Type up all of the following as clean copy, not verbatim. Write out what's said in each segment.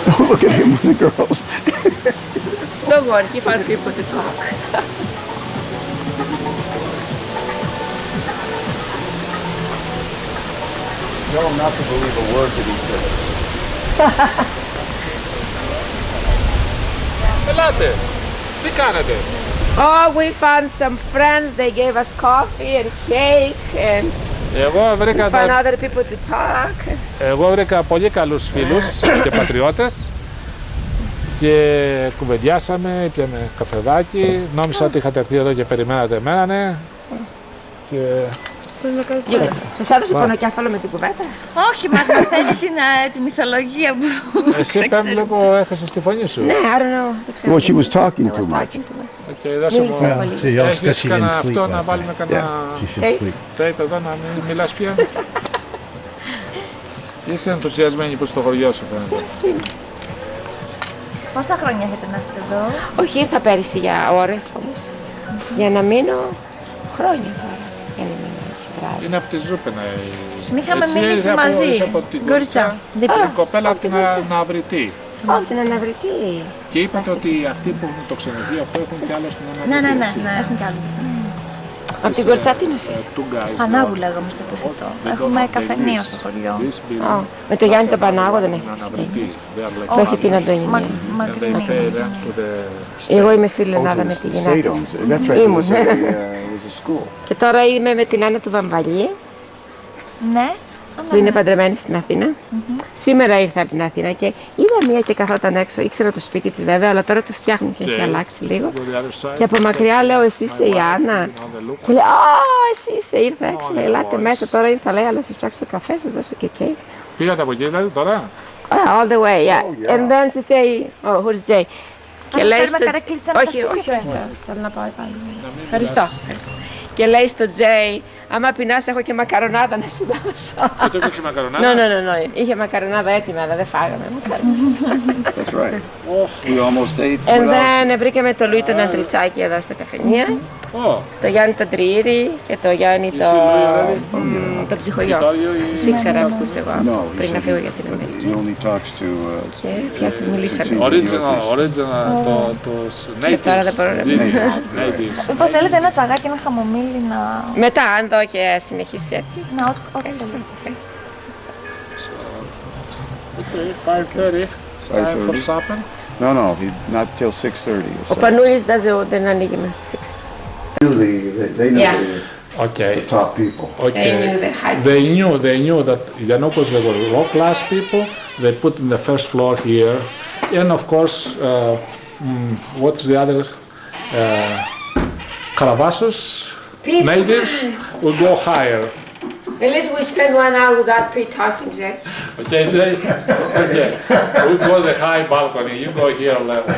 Look at him with the girls. Don't worry, he found people to talk. Tell him not to believe a word that he says. Ελάτε. Τι κάνετε? Oh, we found some friends. They gave us coffee and cake and found other people to talk. Εγώ βρήκα πολύ καλούς φίλους και πατριώτες και κουβεντιάσαμε, πιάμε καφεδάκι. Νόμιζα ότι είχατε έρθει εδώ και περιμένατε εμένα, ναι. Και... Σας έδωσε πονοκέφαλο με την κουβέντα? Όχι, μας μαθαίνει τη μυθολογία που εσύ πέμπει λίγο έχασες τη φωνή σου. Ναι, I don't know. Well, she was talking too much. Έχεις κανένα αυτό να βάλουμε κανένα tape εδώ να μην μιλάς πια? Είσαι ενθουσιασμένη που στο χωριό σου φαίνεται. Πόσα χρόνια έχετε να έρθετε εδώ? Όχι, ήρθα πέρυσι για ώρες όμως. Για να μείνω χρόνια τώρα. Για να μείνω έτσι βράδυ. Είναι από τη Ζούπαινα. Είχαμε μιλήσει μαζί. Γκορίτσα. Η κοπέλα από την Αναβριτή. Από την Αναβριτή. Και είπατε ότι αυτοί που έχουν το ξενοδοχείο αυτό έχουν κι άλλο στην Αναβριτή. Ναι, έχουν κι άλλο. Από την Κορτσάτινος είσαι? Πανάγου λέγαμε στο επιθετό. Έχουμε καφενείο στο χωριό. Με το Γιάννη τον Πανάγο δεν έχει σχέση. Το έχει την Αντωνία. Εγώ είμαι φίλη Ελλάδα με τη γυναίκα. Ήμουν. Και τώρα είμαι με την Άννα του Βαμβαλή. Ναι. Που είναι παντρεμένη στην Αθήνα. Σήμερα ήρθα από την Αθήνα και είδα μία και καθόταν έξω. Ήξερα το σπίτι της βέβαια, αλλά τώρα το φτιάχνουν και έχει αλλάξει λίγο. Και από μακριά λέω, εσύ είσαι η Άννα? Και λέει, εσύ είσαι, ήρθα έξω, ελάτε μέσα. Τώρα ήρθα, λέει, αλλά σας φτιάξω καφέ, σας δώσω και κέικ. Πήγατε από εκεί δηλαδή τώρα? All the way, yeah. And then she say, oh, who's Jay? Και λέει στο... Όχι, θέλω να πάω πάλι. Ευχαριστώ. Και λέει στο Τζέι, άμα πεινάς έχω και μακαρονάδα να σου δώσω. Και το είχε μακαρονάδα? Ναι. Είχε μακαρονάδα έτοιμη, αλλά δεν φάγαμε. That's right. We almost ate. And then βρήκαμε το Λουί τον Αντριτσάκη εδώ στα καφενεία. Το Γιάννη τον Τριήρη και το Γιάννη το ψυχογειό. Τους ήξερα αυτούς εγώ πριν να φύγω για την Αμερική. Και πιάσε, μιλήσαμε. Original, τους natives. Και τώρα δεν μπορώ να μιλήσω. Πώς θέλετε ένα τσαγάκι, ένα χαμομήλι να... Μετά, αν το και συνεχίσει έτσι. Να, Ευχαριστώ. Okay, 5:30. Time for supper. No, not till 6:30. Ο Πανούλης δεν ανοίγει μέχρι τις 6. They knew the top people. Okay. They knew that Yanokos, they were low-class people. They put in the first floor here, and of course, what's the other? Caravassos, natives, will go higher. At least we spend 1 hour without talking, Jay. Okay, Jay? Okay. We go the high balcony, you go here level.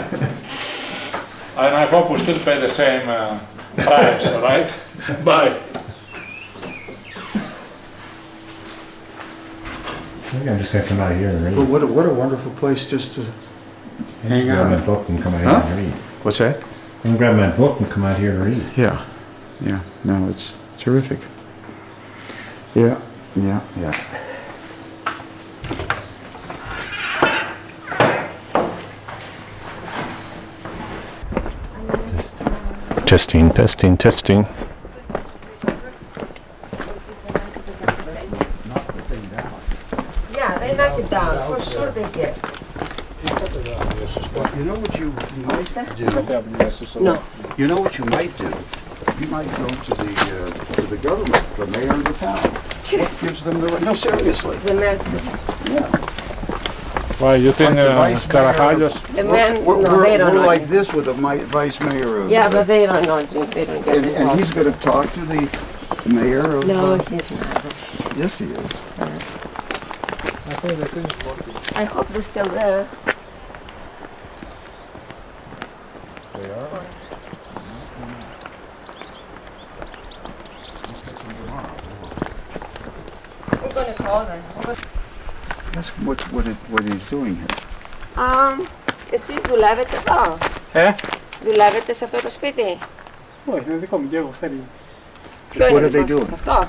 And I hope we still pay the same price, all right? Bye. I think I'm just going to come out here and read. But what a wonderful place just to hang Grab out. my book and come out here and read. What's that? I'm going to grab my book and come out here and read. Yeah. No, it's terrific. Yeah. Testing. Yeah, they knock it down. For sure they did. You know what you might do? No. You know what you might do? You might go to the government, the mayor of the town. What gives them the right? No, seriously. The man, Yeah. Why, you think Carajalios? the man, no, they We're don't know. like this with the vice mayor of. Yeah, but they don't know. They don't get And involved. he's going to talk to the mayor of. No, he's not. Yes, he is. I hope they're still there. They are. We're gonna call them. Ask him what he's doing here. Εσείς δουλεύετε εδώ? Δουλεύετε σε αυτό το σπίτι? Όχι, είναι δικό μου και έχω φέρει. Ποιο What είναι are they δικό σας doing? αυτό?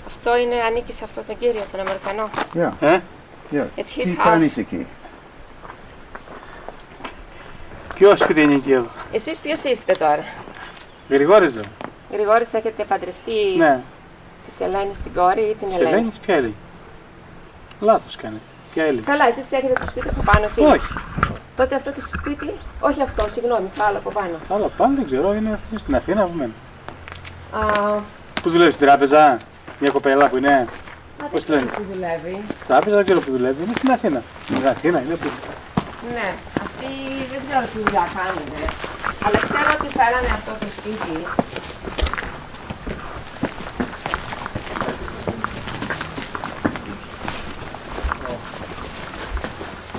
Αυτό είναι, ανήκει σε αυτόν τον κύριο, τον Αμερικανό. Yeah. It's his Keith house. Kanisaki. Ποιο σπίτι είναι εκεί εδώ? Εσείς ποιος είστε τώρα? Γρηγόρης λέω. Γρηγόρης, έχετε παντρευτεί Ναι. της Ελένης την κόρη ή την Της Ελένη? Ελένης, ποια Ελένη? Λάθος κάνει. Ποια Ελένη? Καλά, εσείς έχετε το σπίτι από πάνω εκεί. Όχι. Τότε αυτό το σπίτι, όχι αυτό, συγγνώμη, το άλλο από πάνω. Αλλά πάλι δεν ξέρω, είναι στην Αθήνα από μένα. Α, Πού δουλεύει στην τράπεζα? Μια κοπέλα που είναι. Πώς τη λένε? που δουλεύει. Τράπεζα δεν ξέρω που δουλεύει. Είναι στην Αθήνα. Στην Αθήνα είναι που. Ναι, αυτοί δεν ξέρω τι δουλειά κάνουν. Αλλά ξέρω ότι φέρανε αυτό το σπίτι.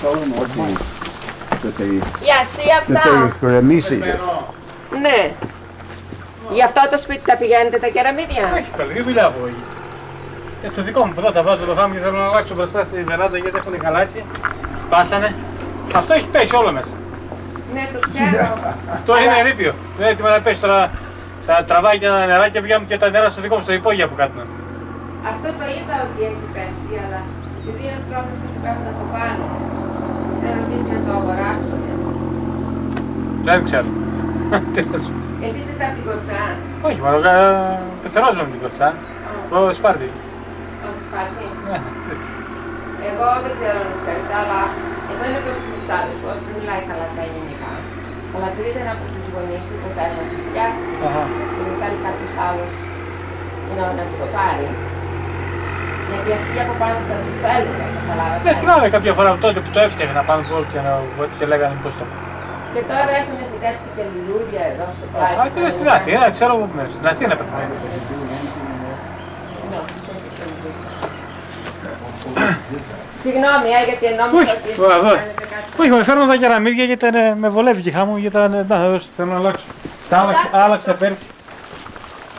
Tell them that they Για εσύ αυτά. ηρεμήσει. Ναι. Γι' αυτό το σπίτι τα πηγαίνετε τα κεραμίδια. Όχι, καλή, δεν μιλάω από εκεί. Στο δικό μου εδώ τα βάζω το φάμε και θέλω να αλλάξω μπροστά στη βεράντα γιατί έχουν χαλάσει. Σπάσανε. Αυτό έχει πέσει όλο μέσα. Ναι, το ξέρω. Αυτό είναι ερείπιο. Δεν είναι έτοιμο να πέσει τώρα. Θα τραβάει και ένα νεράκι και βγαίνουν και τα νερά στο δικό μου, στο υπόγειο που κάτω. Αυτό το είδα ότι έχει πέσει, αλλά επειδή είναι πρόβλημα αυτό που κάνουν από πάνω. Δεν ρωτήσει να το αγοράσουν. Δεν ξέρω. Τι να σου. Εσείς είστε από την Κοτσά. Όχι, μόνο πεθερός με την κοτσά. Ο Σπάρτη. Ως Σπάρτη. Ναι. Εγώ δεν ξέρω αν ξέρετε, αλλά εδώ είναι ο μου ξάδερφος, δεν μιλάει καλά τα ελληνικά. Αλλά επειδή ήταν από τους γονείς του που θέλει να το φτιάξει, Αχα. και δεν θέλει κάποιος άλλος να του το πάρει. Γιατί αυτοί από πάνω θα του θέλουν, καταλάβατε. Δεν θυμάμαι κάποια φορά τότε που το έφτιαχνα πάνω του όλου και να έτσι λέγανε πώς το. Και τώρα έχουν φυτέψει και λουλούδια εδώ στο πλάι. Α, τι είναι στην Αθήνα, ξέρω που είναι. Στην Αθήνα πρέπει να είναι. Συγγνώμη, γιατί νόμιζα ότι εσείς εδώ. κάνετε κάτι. Όχι, με φέρνω τα κεραμίδια γιατί με βολεύει και χάμω γιατί θέλω να αλλάξω. Τα άλλαξα πέρσι.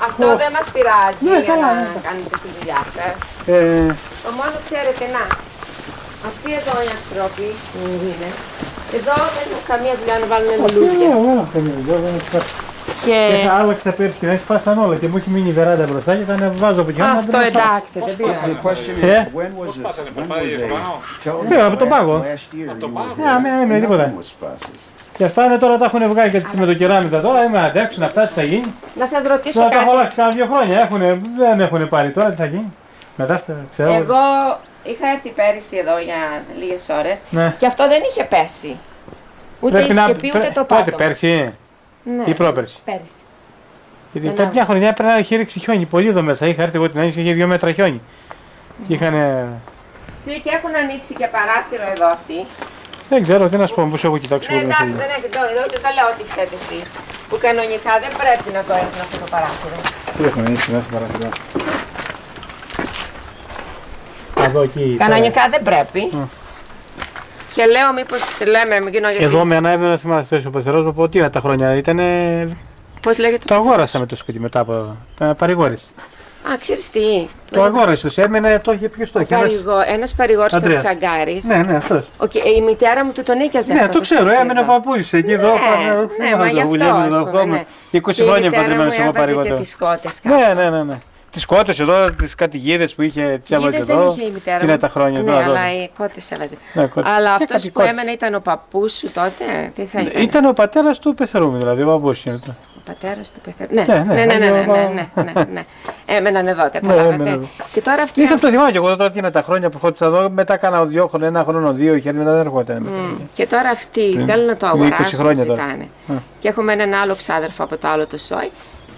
Αυτό δεν μας πειράζει Ναι, για καλά, να ναι. κάνετε τη δουλειά σας. Το μόνο ξέρετε να, αυτοί εδώ οι άνθρωποι που είναι, εδώ δεν έχουν καμία δουλειά να βάλουν λουλούδια. Και Άλλαξα πέρσι, έσπασαν όλα και μου έχει μείνει η βεράντα μπροστά και θα βάζω από εκεί. αυτό εντάξει, δεν πειράζει. The question Yeah. is, when was it? πάσανε, When πάει were they? πάνω? Tell Ναι, me από τον πάγο. last year. Από τον you πάγο. were there. Ναι, έμεινε τίποτα. Nothing was spasses. Και αυτά είναι τώρα τα έχουν βγάλει και με το κεράμιδα τώρα. Είμαι αντέξουν αυτά τι θα γίνει. Να σας ρωτήσω Τώρα τα έχω κάτι. αλλάξει κάνα 2 χρόνια. Δεν έχουν πάρει τώρα τι θα γίνει. Μετά ξέρω. Εγώ είχα έρθει πέρυσι εδώ για λίγες ώρες Ναι. και αυτό δεν είχε πέσει. Ούτε η σκεπή ούτε το Πότε, πάτωμα. πέρσι Ναι, ή πρόπερσι. πέρυσι. Γιατί Ναι, πριν ναι. μια χρονιά πρέπει να είχε ρίξει χιόνι πολύ εδώ μέσα. Είχα έρθει εγώ την άνοιξη, είχε 2 μέτρα χιόνι. Και είχανε. Σύ και έχουν ανοίξει και παράθυρο εδώ αυτοί. Δεν ξέρω τι να σου πω, πώς έχω κοιτάξει Ναι, εγώ μέσα. εντάξει, δεν έχετε εδώ, δεν λέω ότι φταίτε εσείς. Που κανονικά δεν πρέπει να το έχουν αυτό το παράθυρο. Τι έχουν ανοίξει μέσα παραθυρά. Εδώ εκεί. Κανονικά δεν πρέπει. Και λέω μήπως λέμε, μην γίνω γιατί. Εδώ με ανάβει να θυμάσαι ο πεθερός μου από τι είναι τα χρόνια. Ήτανε. Πώς λέγεται Το αγόρασα με το σπίτι μετά από. Παρηγόρης. Α, ξέρεις τι. Το αγόρασε, τους έμενε, το είχε ποιος το είχε. Ένας παρηγόρος του Αντρέας. Τσαγκάρης. Ναι, ναι, αυτός. Η μητέρα μου του τον νίκιαζε Ναι, αυτό το ξέρω, σπίτι έμενε ο εδώ. παππούλης εκεί εδώ. Ναι, μα γι' αυτό ας πούμε, 20 χρόνια παντρεμένος εγώ Και παρηγόρος. τις κότες Ναι. Τις κότες εδώ, τις κατοιγίδες που είχε, τις έβαζε Γίδες δεν εδώ. είχε η μητέρα Τι είναι μου. τα χρόνια Ναι, εδώ. αλλά οι κότες έβαζε. Ναι, κότες. Αλλά Και αυτός κάτι που κότες. έμενε ήταν ο παππούς σου τότε. Τι θα ήταν. Ήταν ο πατέρας του πεθερού μου, δηλαδή, ο παππούς είναι. Ο πατέρας του πεθερού. Ναι, Ναι, ναι. Έμεναν εδώ, έμεναν καταλάβατε. εδώ. Και τώρα αυτοί. Ήσαν το θυμάμαι και εγώ τώρα τι είναι τα χρόνια που ερχόντουσα εδώ, μετά κάνα 2 χρόνια, 1 χρόνο, 2 είχε έρθει, μετά δεν ερχόταν. Και τώρα αυτοί Πριν θέλουν να το 20 αγοράσουν, χρόνια τώρα. ζητάνε. Και έχουμε έναν άλλο ξάδερφο από το άλλο το σόι.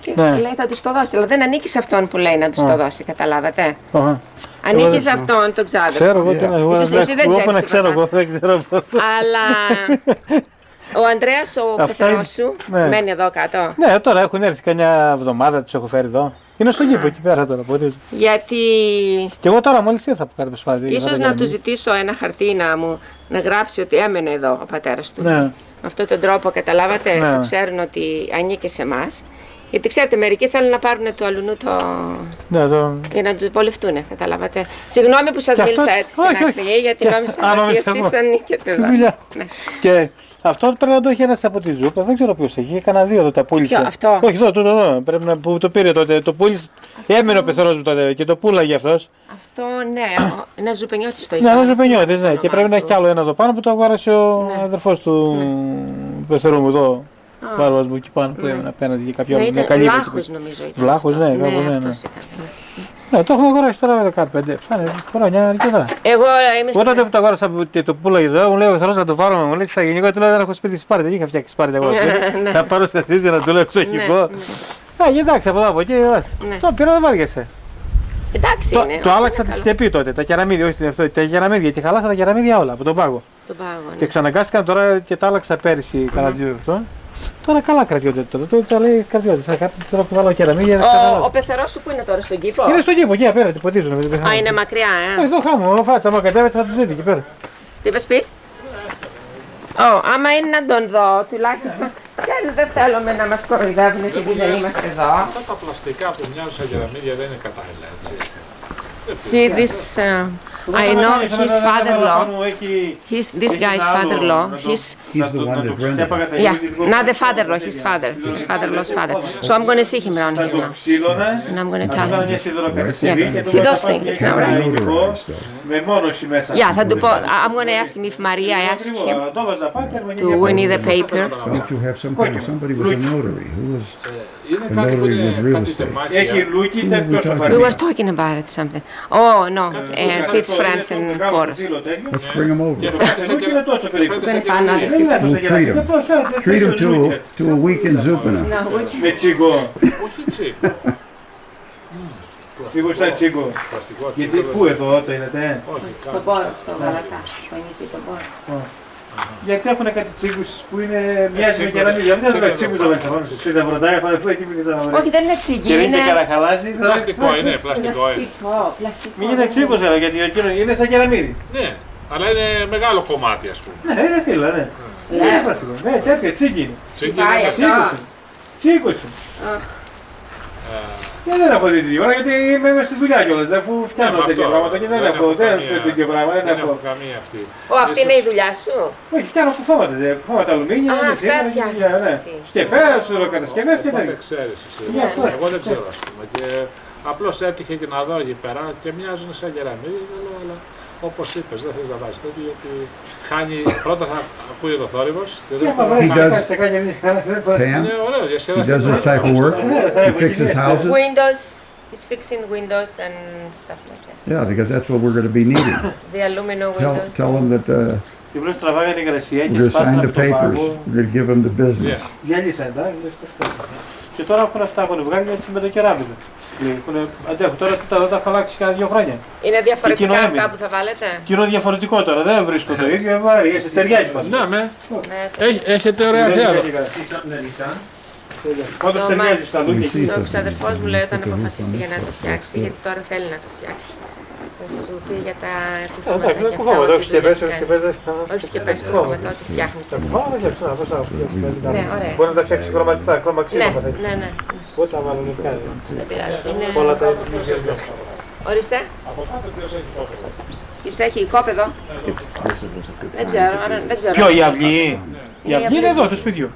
Και Ναι. λέει θα του το δώσει. Αλλά δεν ανήκει σε αυτόν που λέει να του το δώσει, καταλάβατε. Αχα. Ανήκει δεν σε αυτόν τον ξάδερφο. Ξέρω εγώ τι να Εσύ δεν ξέρεις να ξέρω τίποτα. εγώ, δεν ξέρω πώς. Αλλά ο Ανδρέας, ο Αυτά πεθερός είναι- σου, ναι. μένει εδώ κάτω. Ναι, τώρα έχουν έρθει καμιά εβδομάδα, τους έχω φέρει εδώ. Είναι στον κήπο εκεί πέρα τώρα, μπορεί. Γιατί Και εγώ τώρα μόλις ήρθα από κάτω προσπάθεια. ίσως να του ζητήσω ένα χαρτί να γράψει ότι έμενε εδώ ο πατέρας του. Ναι. Με αυτόν τον τρόπο, καταλάβατε, Ναι. που ξέρουν ότι ανήκει σε εμά. Γιατί ξέρετε, μερικοί θέλουν να πάρουν του αλουνού Ναι, το... για να του βολευτούν, καταλάβατε. Συγγνώμη που σας Και αυτό- μίλησα έτσι στην όχι, όχι. ακτή, γιατί Και- νόμιζα Α, ότι νόμιζα εσείς εγώ. ανήκετε Τι εδώ. δουλειά. Ναι. Και αυτό πρέπει να το έχει ένας από τη Ζούπα, δεν ξέρω ποιος έχει. Έκανα 2 εδώ, τα πούλησε. Ποιο, αυτό? Όχι, εδώ. Πρέπει να που το πήρε τότε. Το πούλησε. Έμεινε ο πεθερός μου τότε και το πούλαγε αυτός. Αυτό, ναι, ένα ζουπενιώτης το είχε. Ναι, ένα ζωπενιώτης, ναι. Και πρέπει να έχει κι άλλο ένα εδώ πάνω που το αγόρασε ο αδερφός του πεθερό μου εδώ. Βάρβαρος μου εκεί πάνω που έμεινε απέναντι για κάποια Ναι, μια ήταν καλή. Βλάχος νομίζω ήταν. Βλάχος, αυτός. ναι, κάπου, ναι, ναι. αυτός ήταν. Ναι, το έχω αγοράσει τώρα με 15. Φτάνε χρόνια αρκετά. Εγώ είμαι Όταν που το αγόρασα και το πούλα εδώ, μου λέει: θέλω να το πάρω. Μου λέει: τι θα γίνει. Εγώ του λέω: δεν έχω σπίτι σπάρτη. Δεν είχα φτιάξει σπάρτη εγώ. Ναι. Θα πάρω στα θρίζια να του λέω εξοχικό. Εντάξει, από εδώ από εκεί. Ναι. Το πήρα, δεν βάδιασε. Εντάξει είναι. Το άλλαξα τη Καλό. σκεπή τότε. Τα κεραμίδια, όχι στην αυτό. Τα κεραμίδια και χαλάσα τα κεραμίδια όλα από τον πάγο. Τον πάγο. Και Ναι. ξαναγκάστηκαν τώρα και τα άλλαξα πέρυσι κανένα 2 αυτό. Τώρα καλά κρατιόνται τώρα. Τώρα λέει κρατιόνται. Τώρα που βάλω κεραμίδια δεν Ο ξαναλάζω. πεθερός σου που είναι τώρα στον κήπο. Είναι στον κήπο, εκεί απέναντι, ποτίζουν. Α, είναι μακριά, Εδώ χάμω, ο φάτσα μου κατέβεται θα του δείτε εκεί πέρα. Τι είπες πει. Άμα είναι να τον δω, τουλάχιστον. Ξέρετε, δεν θέλουμε να μας κοροϊδεύουν επειδή δεν είμαστε εδώ. Αυτά τα πλαστικά που μοιάζουν σαν κεραμίδια δεν είναι κατάλληλα, έτσι. See this, I know his father-in-law. This guy's father-in-law. He's He's the one that rented it. yeah, not the father-in-law, his father-in-law's father. So I'm going to see him around here now, and I'm going to tell him. See those things, it's not right. Notarized, though. Yeah, θα του πω. I'm going to ask him if Maria asked him to win the paper. Don't you have some kind of, somebody was a notary, who was, Είναι κάτι που notary with είναι real κάτι estate. τεμάχια. Έχει λούκι, δεν τόσο We was talking about it something. Oh no, Pete's friends and Poros. let's bring them over. Και φαίνεται σαν είναι τόσο περίπου. φαίνεται σαν Δεν είναι κεραμίδια. We'll treat them. Treat them to a week in Zupina. Με τσίγκο. Όχι τσίκο. Τσίγκο στα τσίγκο. Πλαστικό Γιατί τσίκο. πού εδώ το είναι, Όχι, Στον Πόρο, στο Γαλατά, στο νησί τον Πόρο. Γιατί έχουν κάτι τσίγκους που είναι μοιάζει με κεραμίδια. Δεν έχουν τσίγκους εδώ μέσα. Στην Ταυροντάια, που εκεί πήγε σαν Όχι, δεν είναι τσίγι, Και είναι είναι και καραχαλάζει. πλαστικό είναι, πλαστικό είναι. πλαστικό. Μην είναι τσίγκος έλα, γιατί εκείνο είναι σαν κεραμίδι. Ναι, αλλά είναι μεγάλο κομμάτι, ας πούμε. Ναι, είναι φίλο, ναι. Λες. Είναι πλαστικό. Ναι, τέτοια τσίγκι είναι. Τσίκι Πάει είναι αυτό. Τσίγκος είναι. Τσίγκος είναι. Και δεν έχω δει τίποτα γιατί είμαι στη δουλειά κιόλας. Δεν αφού φτιάχνω τέτοια πράγματα και δεν έχω τέτοια πράγματα. Δεν έχω καμία αυτή. Αυτή είναι η δουλειά σου. Όχι, φτιάχνω κουφώματα αλουμίνια. Α, δεν αυτά ξέρω, φτιάχνεις ναι. εσύ. Σκεπές, ολοκατασκευές και Οπότε τέτοια. ξέρεις εσύ. Γι' αυτό. Εγώ δεν ξέρω, ας πούμε. Και απλώς έτυχε και να δω εκεί πέρα και μοιάζουν σαν κεραμίδια. Και λέω, αλλά όπως είπες, δεν θες να βάζεις τέτοιο γιατί χάνει. Πρώτα θα ακούει το θόρυβος. Και δεύτερον, He does- είναι Pam, ωραίο, he διασκεδαστικό. does this type of work. He fixes houses. Windows, he's fixing windows and stuff like that. Yeah, because that's what we're going to be needing. The aluminum Tell, windows. tell them that Και πλέον τραβάγανε την υγρασία we're και going to σπάσανε sign από the τον papers. πάγο. We're going to give them the business. Yeah. Γέλισαν, και τώρα έχουν αυτά, έχουν βγάλει έτσι με το κεράμιδο. Αντέχω, τώρα τα έχω αλλάξει κάνα 2 χρόνια. Είναι διαφορετικά Εκείνο αυτά έμεινε. που θα βάλετε. Και είναι διαφορετικό τώρα, δεν βρίσκω το ίδιο, εσύ ταιριάζει πάντα. Ναι, με. Ναι. Έχετε ωραία Δεν θέα. ταιριάζει καλά. Όντως ταιριάζει στα λούκια. Εσύ. Ο ξαδερφός μου λέει όταν αποφασίσει για να το φτιάξει, γιατί τώρα θέλει να το φτιάξει. Θα σου πει για τα κουφώματα Εντάξει, δεν και κουφώματα, αυτά, όχι ό,τι δουλειές σκεπές, κάνεις. Όχι σκεπές, κουφώματα, ό,τι φτιάχνεις εσύ. Πάμε να φτιάξω, πώς θα Ναι, ωραία. Μπορεί να τα φτιάξει χρωματιστά, Ναι, χρωμαξίμα. ναι, ναι. Πού τα βάλω λευκά. Δεν πειράζει. Όλα τα Είναι... Ορίστε. Της έχει οικόπεδο. Δεν ξέρω, άρα δεν ξέρω. Ποιο, η αυγή. Η Είναι αυγή είναι εδώ, στο σπίτι.